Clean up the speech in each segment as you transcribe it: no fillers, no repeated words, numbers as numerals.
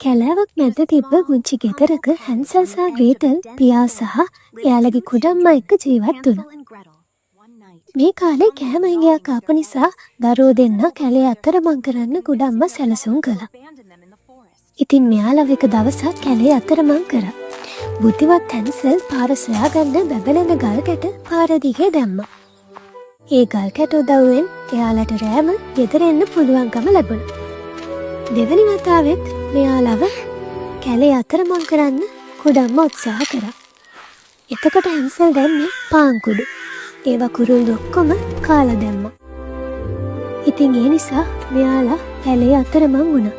කැලෑවක් මැද තිබ්බ පුංචි ගෙදරක හැන්සල් සහ ග්‍රේටල් පියා සහ එයාලගේ කුඩම්මා එක්ක ජීවත් වුණා. මේ කාලේ කෑම හිඟයක් කාපු නිසා දරුවෝ දෙන්න කැලේ අතරමං කරන්න කුඩම්මා සැලසුම් කළා. ඉතින් මෙයාලා එක දවසක් කැලේ අතරමං කරා. බුද්ධිවත් හැන්සල් පාර සොයාගන්න බැබලෙන ගල් කැට පාර දිගේ දැම්මා. ඒ ගල් කැට උදව්වෙන් එයාලට රෑම ගෙදර එන්න පුළුවන්කම ලැබුණා. දෙවනි වතාවෙත් මෙයාලව කැලේ අතරමං කරන්න කුඩම්මා උත්සාහ කරා. එතකොට හැන්සල් දැම්මේ පාන් කුඩු. ඒවා කුරුල්ලෝ ඔක්කොම කාලා දැම්මා. ඉතින් ඒ නිසා මෙයාලා කැලේ අතරමං වුණා.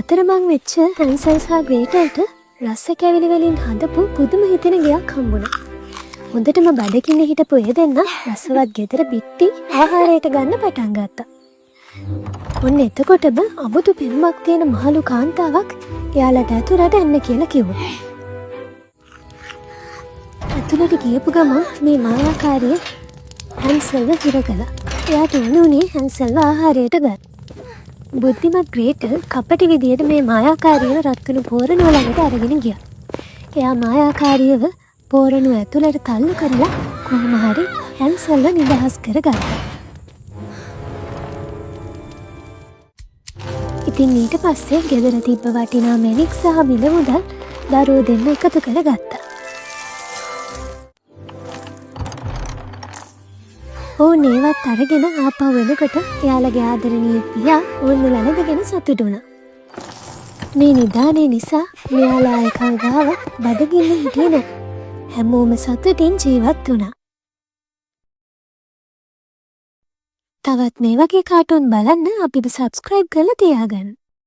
අතරමං වෙච්ච හැන්සල් සහ ග්‍රේටල්ට රස කැවිලි වලින් හදපු පුදුම හිතෙන ගයක් හම්බුණා. හොඳටම බඩගින්න හිටපු ඒ දෙන්න රසවත් ගෙදර බිත්ති ආහාරයට ගන්න පටන් ගත්තා. ඔන්න එතකොටම අමුතු පෙනුමක් තියෙන මහලු කාන්තාවක් එයාලට ඇතුළට එන්න කියලා කිව්වා. ඇතුළට ගියපු ගමන් මේ මායාකාරිය හැන්සල්ව හිර කළා. එයාට උණුනේ හැන්සල්ව ආහාරයට ගන්න. බුද්ධිමත් ග්‍රේටල් කපටි විදියට මේ මායාකාරියව රත්තුණු පෝරණුව ළඟට අරගෙන ගියා. එයා මායාකාරියව පෝරණුව ඇතුළට තල්ලු කරලා කොහොම හරි හැන්සල්ව නිදහස් කරගත්තා. ඉතින් ඊට පස්සේ ගෙදර තිබ්බ වටිනා මැණික් සහ මිල මුදල් දරුවෝ දෙන්න එකතු කරගත්තා. ඕන් ඒවත් අරගෙන ආපහු වෙනකොට එයාලගේ ආදරණීය පියා ඕන්න ළඟගෙන සතුටු වුණා. මේ නිදානේ නිසා මෙයාලා එකල් ගාව බඩගින්න හිටියේ නැහැ. හැමෝම සතුටින් ජීවත් වුණා. තවත් මේ වගේ කාටුන් බලන්න අපිව සබ්ස්ක්‍රයිබ් කරලා තියාගන්න.